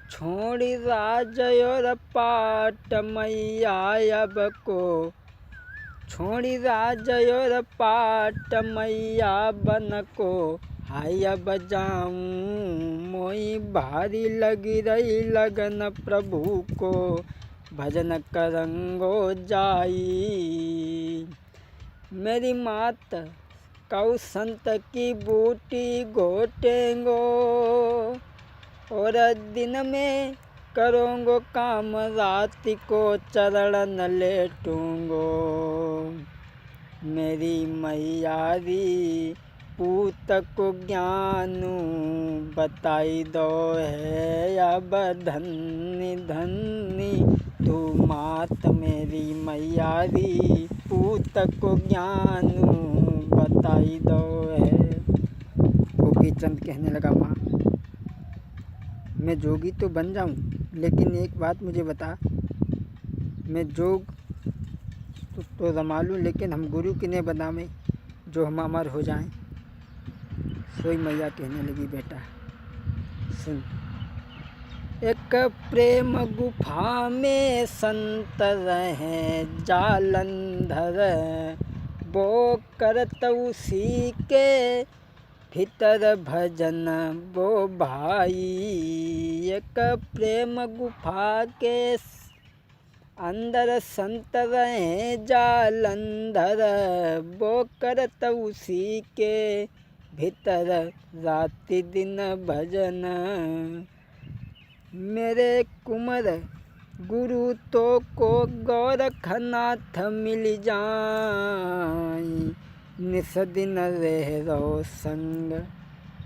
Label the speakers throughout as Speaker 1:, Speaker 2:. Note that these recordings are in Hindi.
Speaker 1: छोड़ी राज और पाट मैया अब को, छोड़ी राज और पाट मैया बन को, हाय अब जाऊं मोई भारी लगी रही लगन प्रभु को, भजन करंगो जाई। मेरी मात कौ संत की बूटी घोटेंगो, और दिन में करूँगो काम रात को चरण लेटूँगो। मेरी मैयारी पूत को ज्ञानू बताई दो है अब धन्य धन्य तू मात। मेरी मैयारी पूत को ज्ञानू बताई दो है। गोपी चंद कहने लगा, माँ मैं जोगी तो बन जाऊं, लेकिन एक बात मुझे बता, मैं जोग तो रमा लूँ, लेकिन हम गुरु किन्हें बनावें जो हम अमर हो जाएं। सोई मैया कहने लगी, बेटा सुन, एक प्रेम गुफा में संत रहे जालंधर, वो करत उसी के भीतर भजन वो भाई। एक प्रेम गुफा के अंदर संत रहे जालंधर, वो करत उसी के भीतर रात दिन भजन। मेरे कुंवर गुरु तो को गोरखनाथ मिल जाई, निस दिन रह रो संग,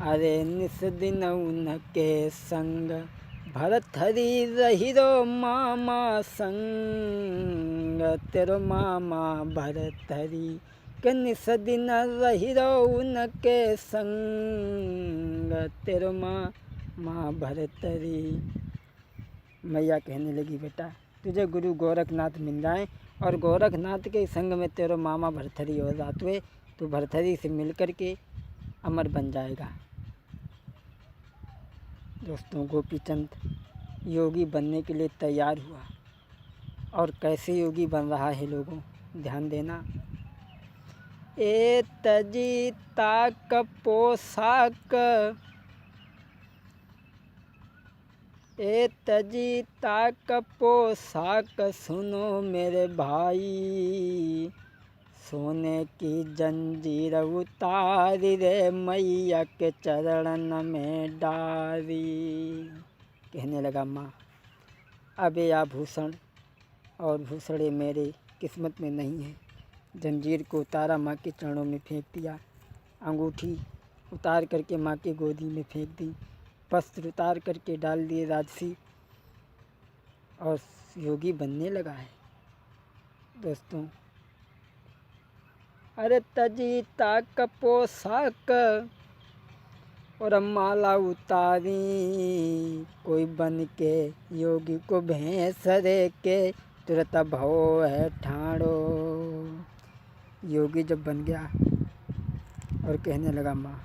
Speaker 1: अरे निस दिन उनके संग। भरथरी रही रो मामा संग, तेरो मामा भरथरी के निस दिन रही रो उनके संग, तेरो मामा भरथरी। मैया कहने लगी, बेटा तुझे गुरु गोरखनाथ मिल जाए और गोरखनाथ के संग में तेरो मामा भरथरी हो जात हुए, तो भरथरी से मिल कर के अमर बन जाएगा। दोस्तों, गोपीचंद योगी बनने के लिए तैयार हुआ, और कैसे योगी बन रहा है लोगों, ध्यान देना। ए तजी ताक पोशाक, ए तजी ताक पोशाक, सुनो मेरे भाई, सोने की जंजीर उतारी रे मैया के चरणन में डारी। कहने लगा, माँ अब ये आभूषण और भूषणे मेरे किस्मत में नहीं है। जंजीर को उतारा, माँ के चरणों में फेंक दिया, अंगूठी उतार करके माँ की गोदी में फेंक दी, वस्त्र उतार करके डाल दिए राजसी, और योगी बनने लगा है। दोस्तों, अरे तजी ताक पोशाक और माला उतारी, कोई बन के योगी को भैंस रे के तुरंत भव है ठाड़ो। योगी जब बन गया और कहने लगा, माँ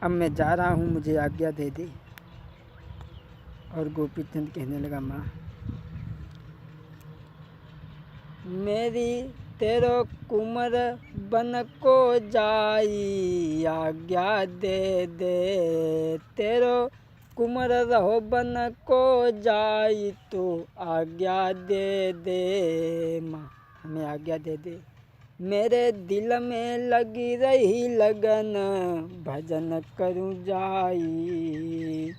Speaker 1: अब मैं जा रहा हूँ, मुझे आज्ञा दे दे। और गोपीचंद कहने लगा, माँ मेरी तेरो कुंवर बन को जाई, आज्ञा दे दे। तेरो कुंवर रहो बन को जाई, तो आज्ञा दे दे। माँ हमें आज्ञा दे दे। मेरे दिल में लगी रही लगन, भजन करूँ जाई।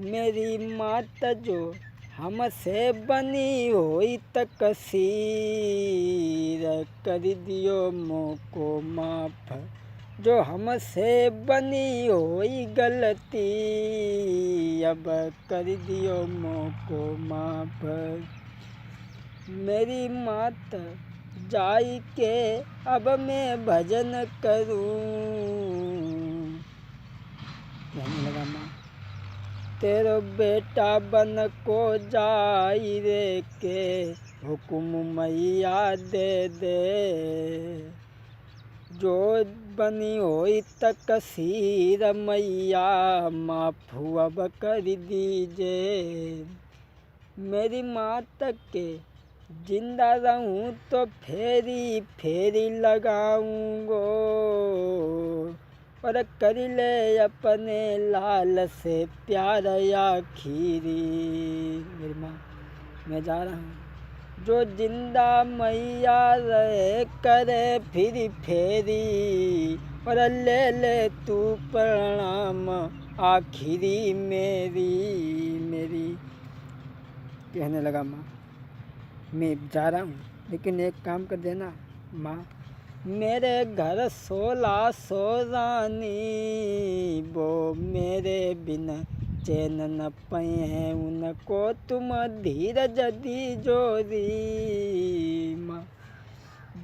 Speaker 1: मेरी मात जो हमसे बनी होई तकसीर, कर दियो मोको माफ, जो हमसे बनी होई गलती, अब कर दियो मोको माफ। मेरी मात जाई के अब मैं भजन करूं। कहने लगा, माँ तेरो बेटा बन को जाई रे के, हुकुम मैया दे दे। जो बनी होई तकसीर मैया माफ अब कर दीजिए। मेरी माँ तक के जिंदा रहूं तो फेरी फेरी लगाऊंगो और कर ले अपने लाल से प्यार आखिरी। मेरी माँ, मैं जा रहा हूँ। जो जिंदा मैया रहे करे फिर फेरी और ले ले तू प्रणाम आखिरी मेरी। कहने लगा माँ, मैं जा रहा हूँ लेकिन एक काम कर देना माँ, मेरे घर 16 रानी वो मेरे बिना चैन न पाए हैं, उनको तुम धीरज दीजोरी। माँ,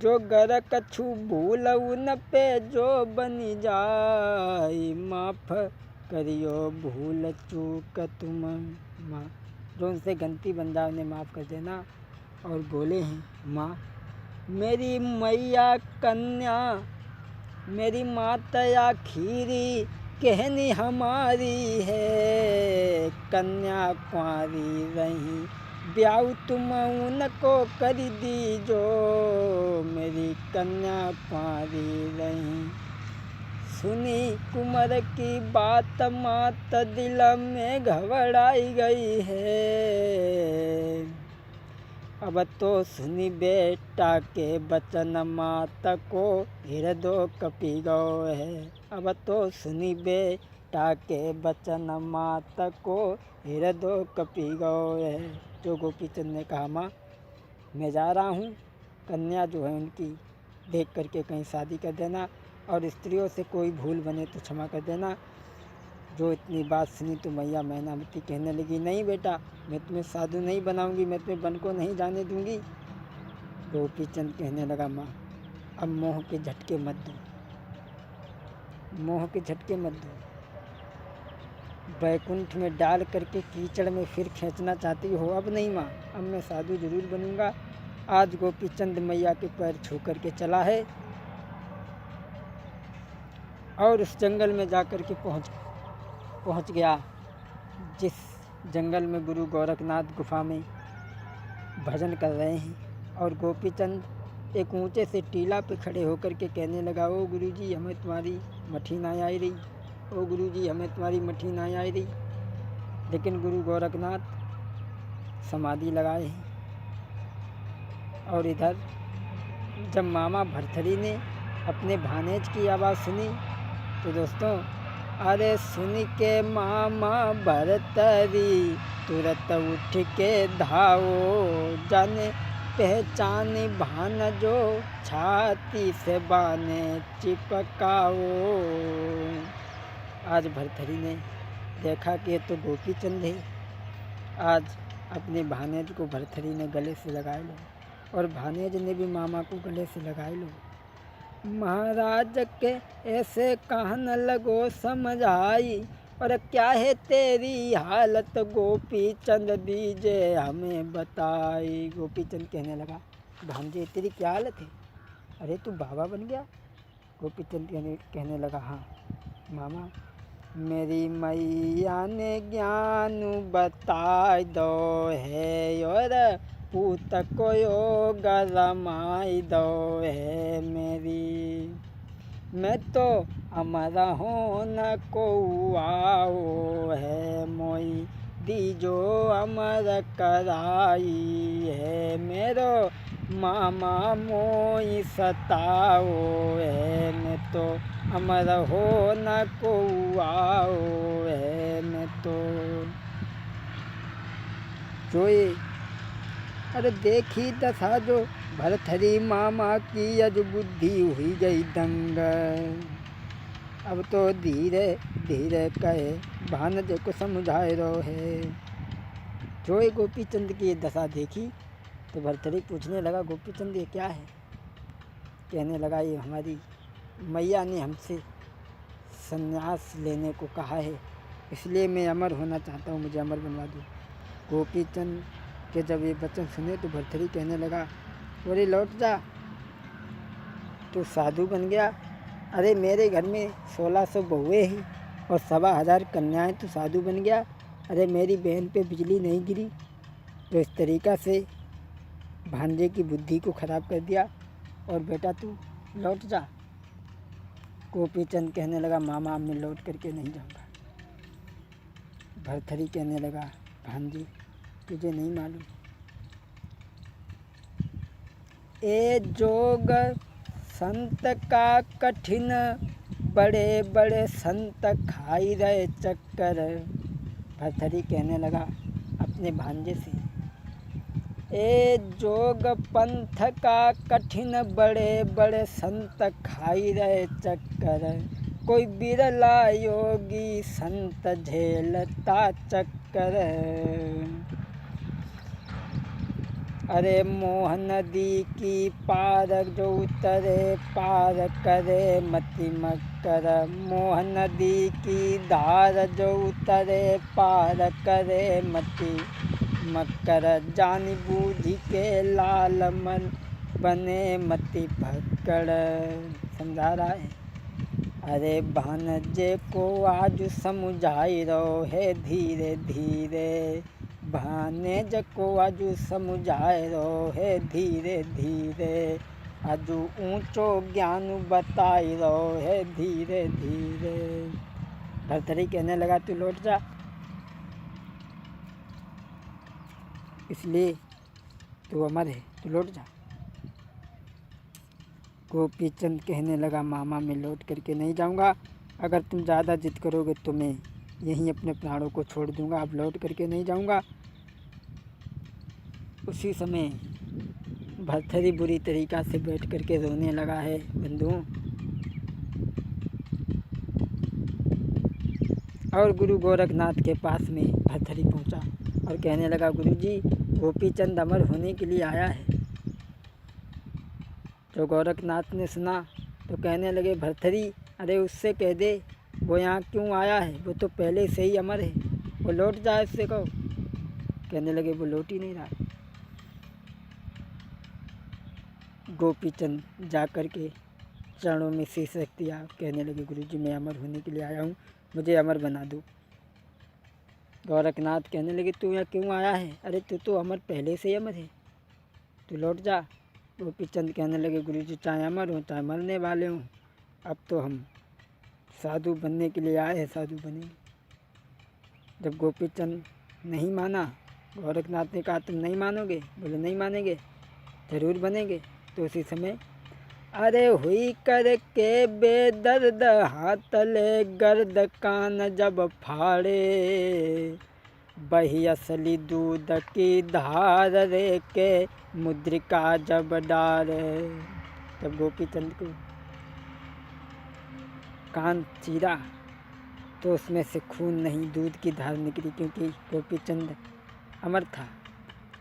Speaker 1: जो घर कछु भूल उन पे जो बनी जाए, माफ करियो भूल चूक तुम। माँ, जो उनसे गलती बन जाए उन्हें माफ़ कर देना। और बोले हैं माँ, मेरी मैया कन्या मेरी माता आखिरी कहनी हमारी है, कन्या कुंवारी रही ब्याह तुम उनको कर दीजो। मेरी कन्या कुंवारी रही। सुनी कुंवर की बात मात दिल में घबराई गई है। अब तो सुनी बेटा के बचन मात को हृदय कपी गो है। अब तो सुनी बेटा के बचन मात को हृदय कपी गो है। जो गोपीचंद ने कहा माँ, मैं जा रहा हूँ, कन्या जो है उनकी देख करके कहीं शादी कर देना और स्त्रियों से कोई भूल बने तो क्षमा कर देना। जो इतनी बात सुनी तो मैया मैनावती कहने लगी, नहीं बेटा, मैं तुम्हें साधु नहीं बनाऊंगी, मैं तुम्हें वन को नहीं जाने दूंगी। गोपीचंद कहने लगा माँ, अब मोह के झटके मत दो, मोह के झटके मत दो। बैकुंठ में डाल करके कीचड़ में फिर खींचना चाहती हो, अब नहीं माँ, अब मैं साधु जरूर बनूंगा। आज गोपीचंद मैया के पैर छू करके चला है और उस जंगल में जा कर के पहुँच गया जिस जंगल में गुरु गोरखनाथ गुफा में भजन कर रहे हैं। और गोपीचंद एक ऊंचे से टीला पे खड़े होकर के कहने लगा, ओ गुरुजी हमें तुम्हारी मठी ना आई रही, ओ गुरुजी हमें तुम्हारी मठी ना आई रही। लेकिन गुरु गोरखनाथ समाधि लगाए हैं। और इधर जब मामा भरथरी ने अपने भानेज की आवाज़ सुनी तो दोस्तों, अरे सुन के मामा भरतरी तुरंत उठ के धाओ, जाने पहचान भान जो छाती से बाने चिपकाओ। आज भरथरी ने देखा कि ये तो गोपीचंद है। आज अपने भानेज को भरथरी ने गले से लगा लो और भानेज ने भी मामा को गले से लगा लो। महाराज के ऐसे कहन लगो समझाई, और क्या है तेरी हालत गोपीचंद दीजे हमें बताई। गोपीचंद कहने लगा, भांजे तेरी क्या हालत है, अरे तू बाबा बन गया। गोपीचंद कहने लगा, हाँ मामा, मेरी मैया ने ज्ञान बताई दो है और पूत को गरमाई दो है मेरी। मैं तो अमरा हो न को आओ है मोई दीजो अमर कराई है मेरो मामा मोई सताओ है। मैं तो अमर हो न को आओ है मैं तो। जोए अरे देखी दशा जो भरथरी मामा की, अज बुद्धि हुई गई दंग। अब तो धीरे धीरे कहे भानज को समझाए रो है। जो गोपीचंद की ये दशा देखी तो भरथरी पूछने लगा, गोपीचंद ये क्या है। कहने लगा, ये हमारी मैया ने हमसे संन्यास लेने को कहा है, इसलिए मैं अमर होना चाहता हूँ, मुझे अमर बनवा दो। गोपीचंद के जब ये वचन सुने तो भरथरी कहने लगा, बोले लौट जा, तू साधु बन गया, अरे मेरे घर में 1600 बहुएं हैं और 1500 कन्याएं, तो साधु बन गया। अरे मेरी बहन पे बिजली नहीं गिरी, तो इस तरीक़ा से भांजे की बुद्धि को ख़राब कर दिया। और बेटा तू लौट जा। गोपी चंद कहने लगा मामा अब मैं लौट करके नहीं जाऊंगा। भरथरी कहने लगा भांजे तुझे नहीं मालूम, ए जोग संत का कठिन, बड़े बड़े संत खाई रहे चक्कर। भरथरी कहने लगा अपने भांजे से, ए जोग पंथ का कठिन, बड़े बड़े संत खाई रहे चक्कर। कोई बिरला योगी संत झेलता चक्कर। अरे मोह नदी की पार जो उतरे, पार करे मति मक्कर। मोह नदी की धार जो उतरे, पार करे मति मक्कर। जान बूझ के लाल मन बने मति भक्कड़। समझा रहा है। अरे भानजे को आज समझाई रहो है धीरे धीरे, भानेज को आजू समझाए रहो है धीरे धीरे। आजू ऊंचो ज्ञान बताई रहो है धीरे धीरे। भरथरी कहने लगा तू लौट जा, इसलिए तू अमर है, तू लौट जा। गोपी चंद कहने लगा मामा मैं लौट करके नहीं जाऊंगा, अगर तुम ज़्यादा जिद करोगे तो मैं यहीं अपने प्राणों को छोड़ दूंगा, अब लौट करके नहीं जाऊंगा। उसी समय भरथरी बुरी तरीक़ा से बैठ करके रोने लगा है बंधुओं। और गुरु गोरखनाथ के पास में भरथरी पहुंचा और कहने लगा गुरुजी गोपी चंद अमर होने के लिए आया है। तो गोरखनाथ ने सुना तो कहने लगे भरथरी अरे उससे कह दे वो यहाँ क्यों आया है, वो तो पहले से ही अमर है, वो लौट जाए उससे कहो। कहने लगे वो लौट ही नहीं रहा। गोपी चंद जा कर के चरणों में शीश रख दिया, कहने लगे गुरुजी मैं अमर होने के लिए आया हूँ, मुझे अमर बना दो। गोरखनाथ कहने लगे तू यहाँ क्यों आया है, अरे तू तो अमर पहले से ही अमर है, तू लौट जा। गोपी चंद कहने लगे गुरुजी चाहे अमर हो चाहे मरने वाले हों, अब तो हम साधु बनने के लिए आए हैं, साधु बनेंगे। जब गोपी चंद नहीं माना, गोरखनाथ ने कहा तुम नहीं मानोगे, बोले नहीं मानेंगे, ज़रूर बनेंगे। तो उसी समय अरे हुई करके बेदर्द हाथ ले गर्द कान जब फाड़े, बही असली दूध की धार रे के मुद्रिका जब डाले। जब गोपी चंद को कान चीरा तो उसमें से खून नहीं दूध की धार निकली, क्योंकि गोपी चंद अमर था।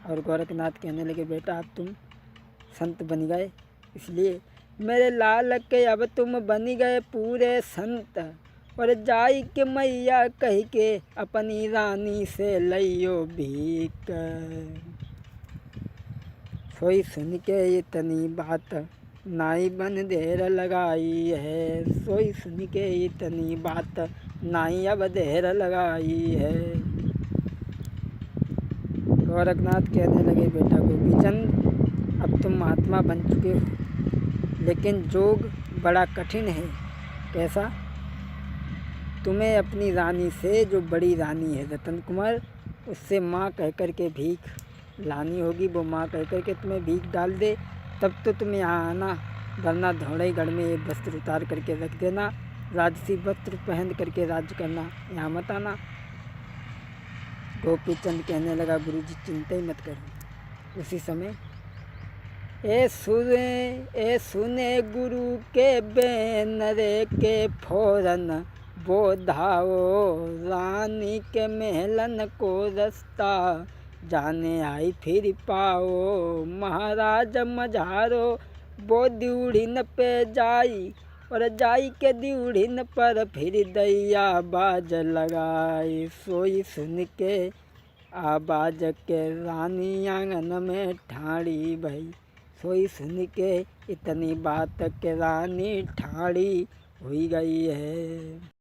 Speaker 1: और गोरखनाथ कहने लगे बेटा अब तुम संत बन गए, इसलिए मेरे लाल के अब तुम बन गए पूरे संत। और जाई के मैया कह के अपनी रानी से लइयो भीख। सोई सुन के इतनी बात नाई बन देर लगाई है, सोई सुन के इतनी बात नाई अब देर लगाई है। गोरखनाथ कहने लगे बेटा गोपीचंद अब तुम महात्मा बन चुके हो, लेकिन जोग बड़ा कठिन है। कैसा? तुम्हें अपनी रानी से, जो बड़ी रानी है रतन कुमार, उससे माँ कह कर के भीख लानी होगी। वो माँ कह कर के तुम्हें भीख डाल दे तब तो तुम यहाँ आना, वरना धौड़ेगढ़ में ये वस्त्र उतार करके रख देना, राजसी वस्त्र पहन करके राज्य करना, यहाँ मत आना। गोपी चंद कहने लगा गुरुजी चिंता ही मत करो। उसी समय ए सुने गुरु के बैनरे के फौरन वो धाओ, रानी के महलन को रास्ता जाने आई फिर पाओ। महाराज मझारो वो द्यूढ़िन पे जाई, और जाई के द्यूढ़िन पर फिर दैया बाज लगाई। सोई सुन के आवाज के रानी आंगन में ठाड़ी भई, सोई सुन के इतनी बात के रानी ठाड़ी हुई गई है।